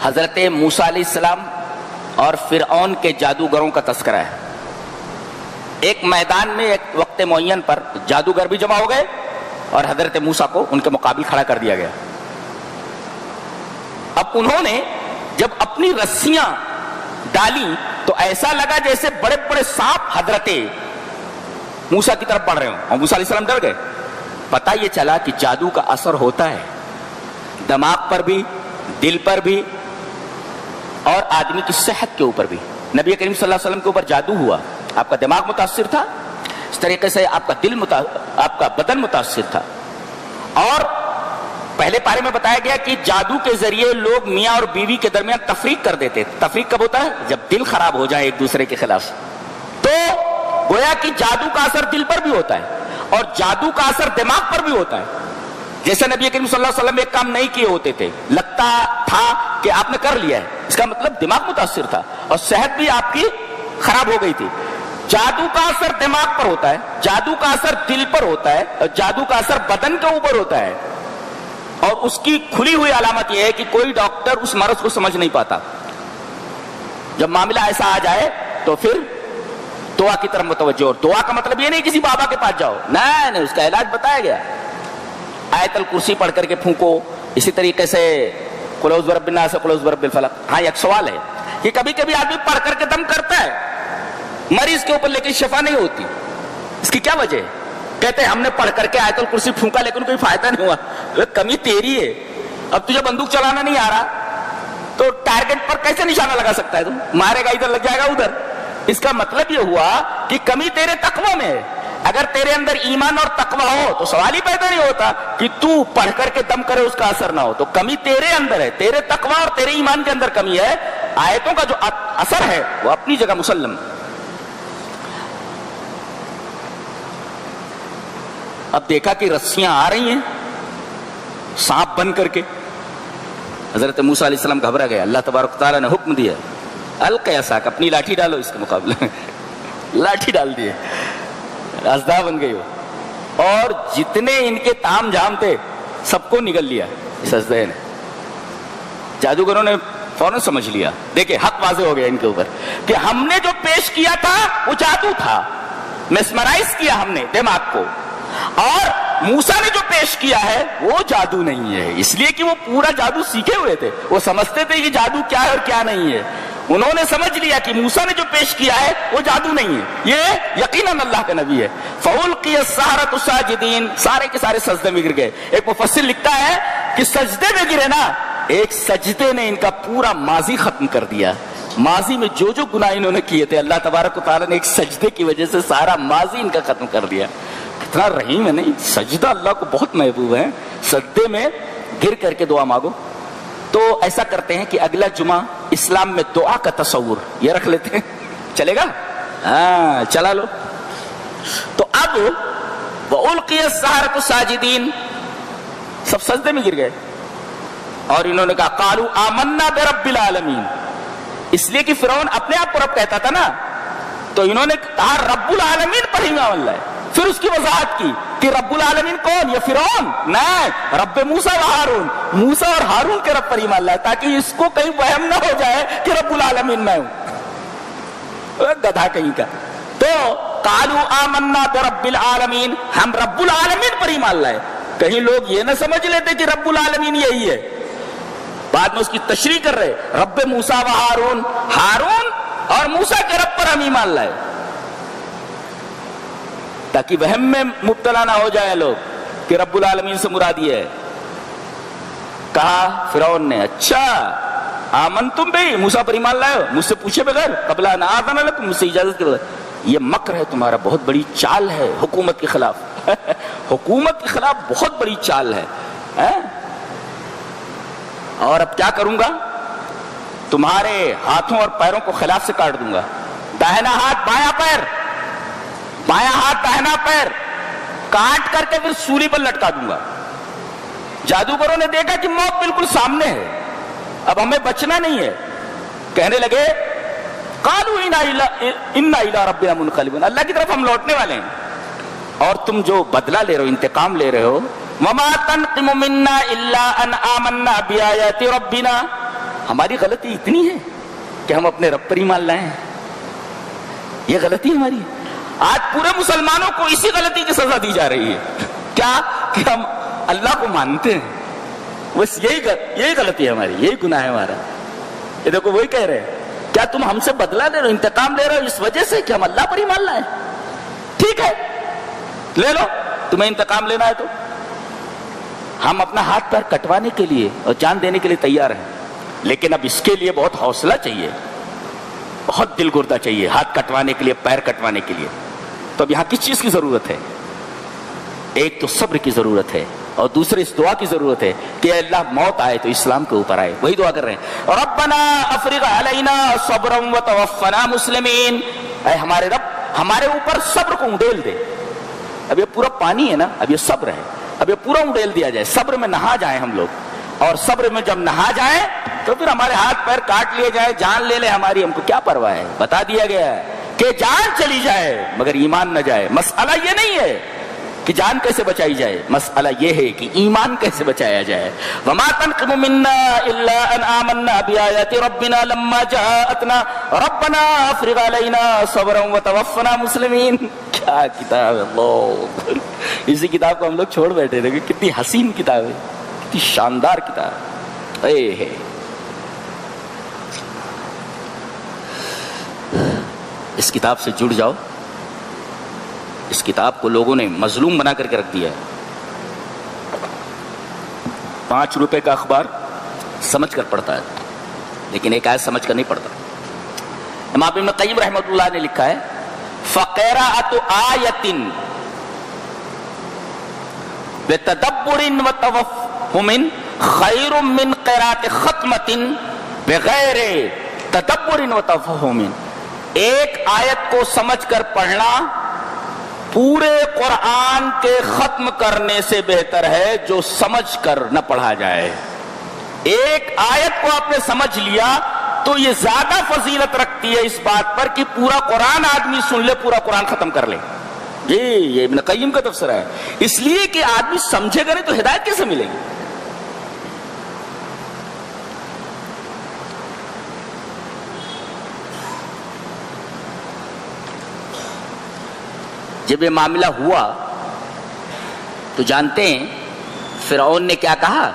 حضرت موسیٰ علیہ السلام اور فرعون کے جادوگروں کا تذکرہ ہے. ایک میدان میں ایک وقت معین پر جادوگر بھی جمع ہو گئے اور حضرت موسیٰ کو ان کے مقابل کھڑا کر دیا گیا. اب انہوں نے جب اپنی رسیاں ڈالی تو ایسا لگا جیسے بڑے بڑے سانپ حضرت موسیٰ کی طرف بڑھ رہے ہوں, اور موسیٰ علیہ السلام ڈر گئے. پتہ یہ چلا کہ جادو کا اثر ہوتا ہے دماغ پر بھی, دل پر بھی, اور آدمی کی صحت کے اوپر بھی. نبی کریم صلی اللہ علیہ وسلم کے اوپر جادو ہوا, آپ کا دماغ متاثر تھا, اس طریقے سے آپ کا بدن متاثر تھا. اور پہلے پارے میں بتایا گیا کہ جادو کے ذریعے لوگ میاں اور بیوی کے درمیان تفریق کر دیتے. تفریق کب ہوتا ہے؟ جب دل خراب ہو جائے ایک دوسرے کے خلاف. تو گویا کہ جادو کا اثر دل پر بھی ہوتا ہے اور جادو کا اثر دماغ پر بھی ہوتا ہے. جیسے نبی کریم صلی اللہ علیہ وسلم ایک کام نہیں کیے ہوتے تھے, لگتا تھا کہ آپ نے کر لیا ہے, اس کا مطلب دماغ متاثر تھا اور صحت بھی آپ کی خراب ہو گئی تھی. جادو کا اثر دماغ پر ہوتا ہے, جادو کا اثر دل پر ہوتا ہے, اور جادو کا اثر بدن کے اوپر ہوتا ہے. اور اس کی کھلی ہوئی علامت یہ ہے کہ کوئی ڈاکٹر اس مرض کو سمجھ نہیں پاتا. جب معاملہ ایسا آ جائے تو پھر دعا کی طرف متوجہ. اور دعا کا مطلب یہ نہیں کسی بابا کے پاس جاؤ, نہیں, اس کا علاج بتایا گیا. آیت الکرسی پڑھ کر کے پھونکو, اسی طریقے سے قل اعوذ برب الناس, قل اعوذ برب الفلق. ہاں ایک سوال ہے کہ کبھی کبھی آدمی پڑھ کر کے دم کرتا ہے مریض کے اوپر لیکن شفا نہیں ہوتی, اس کی کیا وجہ ہے؟ کہتے ہیں ہم نے پڑھ کر کے آیت الکرسی پھونکا لیکن کوئی فائدہ نہیں ہوا. کمی تیری ہے, اب تجھے بندوق چلانا نہیں آ رہا تو ٹارگٹ پر کیسے نشانہ لگا سکتا ہے؟ تم مارے گا ادھر, لگ جائے گا ادھر. اس کا مطلب یہ ہوا کہ کمی تیرے تقوی میں ہے. اگر تیرے اندر ایمان اور تقوی ہو تو سوال ہی پیدا نہیں ہوتا کہ تو پڑھ کر کے دم کرے اس کا اثر نہ ہو. تو کمی تیرے اندر ہے, تیرے تقوی اور تیرے ایمان کے اندر کمی ہے. آیتوں کا جو اثر ہے وہ اپنی جگہ مسلم. اب دیکھا کہ رسیاں آ رہی ہیں سانپ بن کر کے. حضرت موسیٰ علیہ السلام گھبرا گئے. اللہ تبارک تعالیٰ نے حکم دیا, القیا عصاک, اپنی لاٹھی ڈالو اس کے مقابلے میں. لاٹھی ڈال دیے, رازدہ بن گئی وہ, اور جتنے ان کے تام جھام تھے سب کو نگل لیا اس اژدہے نے. جادوگروں نے فوراً سمجھ لیا, دیکھیں حق واضح ہو گیا ان کے اوپر کہ ہم نے جو پیش کیا تھا وہ جادو تھا, میسمرائز کیا ہم نے دماغ کو, اور موسیٰ نے جو پیش کیا ہے وہ جادو نہیں ہے. اس لیے کہ وہ پورا جادو سیکھے ہوئے تھے, وہ سمجھتے تھے کہ جادو کیا ہے اور کیا نہیں ہے. انہوں نے سمجھ لیا کہ موسیٰ نے جو پیش کیا ہے وہ جادو نہیں ہے, یہ یقیناً اللہ کا نبی ہے. فَأُلْقِيَ السَّحَرَةُ سَاجِدِينَ, سارے کے سارے سجدے میں گر گئے. ایک مفسر لکھتا ہے کہ سجدے میں گرے نا, ایک سجدے نے ان کا پورا ماضی ختم کر دیا. ماضی میں جو گناہ انہوں نے کیے تھے اللہ تبارک و تعالیٰ نے ایک سجدے کی وجہ سے سارا ماضی ان کا ختم کر دیا. کتنا رحیم ہے نہیں, سجدہ اللہ کو بہت محبوب ہے. سجدے میں گر کر کے دعا مانگو. تو ایسا کرتے ہیں کہ اگلا جمعہ اسلام میں دعا کا تصور یہ رکھ لیتے ہیں, چلے گا؟ ہاں چلا لو. تو اب وَأُلْقِيَ السَّحَرَةُ سَاجِدِينَ, سب سجدے میں گر گئے اور انہوں نے کہا قَالُوا آمَنَّا بِرَبِّ الْعَالَمِينَ. اس لیے کہ فرعون اپنے آپ کو رب کہتا تھا نا, تو انہوں نے کہا رب العالمین پر ہی ایمان لائے. پھر اس کی وضاحت کی کہ رب العالمین کون؟ یہ فرعون نہیں, رب موسیٰ و ہارون, موسیٰ اور ہارون کے رب پر ایمان لائے تاکہ اس کو کہیں وہم نہ ہو جائے کہ رب العالمین میں ہوں, گدھا کہیں کا. تو قالوا آمنا برب العالمین, ہم رب العالمین پر ایمان لائے. کہیں لوگ یہ نہ سمجھ لیتے کہ رب العالمین یہی ہے, بعد میں اس کی تشریح کر رہے رب موسیٰ و ہارون, ہارون اور موسیٰ کے رب پر ہم ایمان لائے, تاکہ وہم میں مبتلا نہ ہو جائے لوگ کہ رب العالمین سے مراد یہ ہے. کہا فرعون نے اچھا آمن تم بھی موسیٰ پر ایمان لائے ہو, مجھ سے پوچھے بغیر, قبل ان آذن لکم, مجھ سے اجازت کے بغیر. یہ مکر ہے تمہارا, بہت بڑی چال ہے حکومت کے خلاف. حکومت کے خلاف بہت بڑی چال ہے. اور اب کیا کروں گا, تمہارے ہاتھوں اور پیروں کو خلاف سے کاٹ دوں گا. داہنا ہاتھ بایاں پیر, بایاں ہاتھ داہنا پیر, کاٹ کر کے پھر سولی پر لٹکا دوں گا. جادوگروں نے دیکھا کہ موت بالکل سامنے ہے, اب ہمیں بچنا نہیں ہے. کہنے لگے قالوا انا الی ربنا منقلبون, اللہ کی طرف ہم لوٹنے والے ہیں. اور تم جو بدلہ لے رہے ہو, انتقام لے رہے ہو, وما تنقم منا الا ان آمنا بآیات ربنا, ہماری غلطی اتنی ہے کہ ہم اپنے رب پر ایمان لائیں؟ یہ غلطی ہماری ہے۔ آج پورے مسلمانوں کو اسی غلطی کی سزا دی جا رہی ہے، کیا کہ ہم اللہ کو مانتے ہیں، بس یہی غلطی ہے ہماری، یہی گناہ ہے ہمارا۔ یہ دیکھو وہی کہہ رہے ہیں، کیا تم ہم سے بدلہ لے رہے ہو، انتقام لے رہے ہو اس وجہ سے کہ ہم اللہ پر ایمان لائیں؟ ٹھیک ہے، لے لو، تمہیں انتقام لینا ہے تو ہم اپنا ہاتھ پیر کٹوانے کے لیے اور جان دینے کے لیے تیار ہیں، لیکن اب اس کے لیے بہت حوصلہ چاہیے، بہت دل گردہ چاہیے ہاتھ کٹوانے کے لیے، پیر کٹوانے کے لیے۔ تو اب یہاں کس چیز کی ضرورت ہے؟ ایک تو صبر کی ضرورت ہے، اور دوسرے اس دعا کی ضرورت ہے کہ اے اللہ موت آئے تو اسلام کے اوپر آئے، وہی دعا کر رہے ہیں۔ ربنا افرغ علینا صبرا وتوفنا مسلمین، اے ہمارے رب ہمارے اوپر صبر کو اونڈیل دے۔ اب یہ پورا پانی ہے نا، اب یہ صبر ہے، اب یہ پورا اونڈیل دیا جائے، صبر میں نہا جائیں ہم لوگ، اور صبر میں جب نہا جائیں تو پھر ہمارے ہاتھ پیر کاٹ لیے جائے، جان لے لے ہماری، ہم کو کیا پرواہ ہے۔ بتا دیا گیا ہے کہ جان چلی جائے مگر ایمان نہ جائے۔ مسئلہ یہ نہیں ہے کہ جان کیسے بچائی جائے، مسئلہ یہ ہے کہ ایمان کیسے بچایا جائے۔ وما تنقم منا الا ان آمنا بآیات ربنا لما جاءتنا ربنا افرغ علینا صبرا وتوفنا مسلمین۔ کیا کتاب ہے اللہ، اسی کتاب کو ہم لوگ چھوڑ بیٹھے تھے، کتنی حسین کتاب ہے، کتنی شاندار کتاب ہے۔ اس کتاب سے جڑ جاؤ۔ اس کتاب کو لوگوں نے مظلوم بنا کر کے رکھ دیا ہے، 5 روپے کا اخبار سمجھ کر پڑھتا ہے، لیکن ایک آیت سمجھ کر نہیں پڑھتا۔ امام ابن قیم رحمۃ اللہ نے لکھا ہے فقراءۃ آیۃ بتدبر وتفہم خیر من قراءۃ ختمۃ بغیر تدبر وتفہم۔ ایک آیت کو سمجھ کر پڑھنا پورے قرآن کے ختم کرنے سے بہتر ہے جو سمجھ کر نہ پڑھا جائے۔ ایک آیت کو آپ نے سمجھ لیا تو یہ زیادہ فضیلت رکھتی ہے اس بات پر کہ پورا قرآن آدمی سن لے، پورا قرآن ختم کر لے۔ یہ ابن قیم کا تفسیر ہے، اس لیے کہ آدمی سمجھے گا نہیں تو ہدایت کیسے ملے گی؟ جب یہ معاملہ ہوا تو جانتے ہیں فرعون نے کیا کہا؟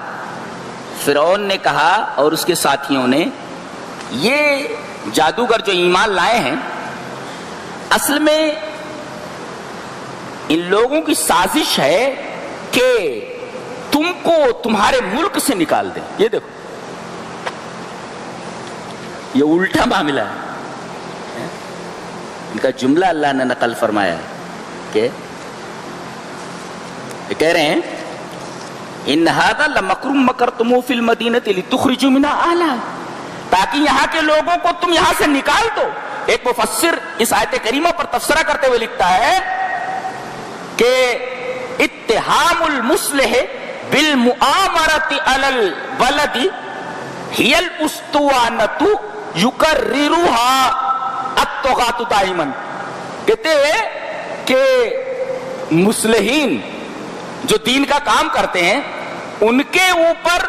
فرعون نے کہا اور اس کے ساتھیوں نے، یہ جادوگر جو ایمان لائے ہیں اصل میں ان لوگوں کی سازش ہے کہ تم کو تمہارے ملک سے نکال دیں۔ یہ دیکھو، یہ الٹا معاملہ ہے۔ ان کا جملہ اللہ نے نقل فرمایا ہے کہ کہہ رہے ہیں ان ھذا لمکر مکرتموہ فی المدینہ لتخرجوا منھا اہلھا، تاکہ یہاں کے لوگوں کو تم یہاں سے نکال دو۔ ایک مفسر اس آیت کریمہ پر تفسیرہ کرتے ہوئے لکھتا ہے کہ اتہام المصلح بالمؤامرۃ علی البلد ہی الاسطوانۃ یکررھا الطغاة دائما۔ کہتے ہیں کہ مصلحین جو دین کا کام کرتے ہیں ان کے اوپر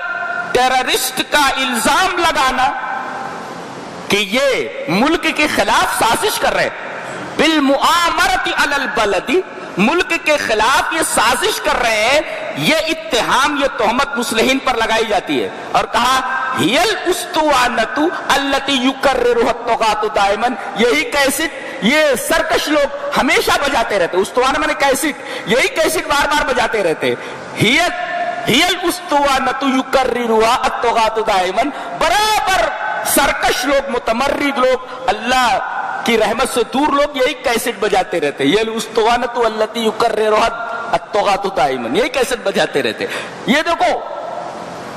ٹیررسٹ کا الزام لگانا کہ یہ ملک کے خلاف سازش کر رہے، بالمؤامرۃ علی البلد، ملک کے خلاف یہ سازش کر رہے ہیں، یہ اتہام، یہ تہمت مصلحین پر لگائی جاتی ہے۔ اور کہا ہی الاسطوانۃ التی یکررھا الطغاة دائما، یہی کیسٹ یہ سرکش لوگ ہمیشہ بجاتے رہتے، استوانہ میں نے کیسٹ، یہی کیسٹ بار بار بجاتے رہتے، ہی الاسطوانۃ یکررھا الطغاة دائما، برابر سرکش لوگ، متمرد لوگ، اللہ کی رحمت سے دور لوگ یہی کیسٹ بجاتے رہتے، یہ الاسطوانۃ التی یکررھا الطغاة دائما، یہی کیسٹ بجاتے رہتے۔ یہ دیکھو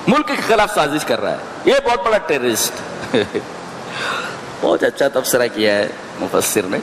ملک کے خلاف سازش کر رہا ہے، یہ بہت بڑا ٹیررسٹ۔ بہت اچھا تبصرہ کیا ہے مفسر نے۔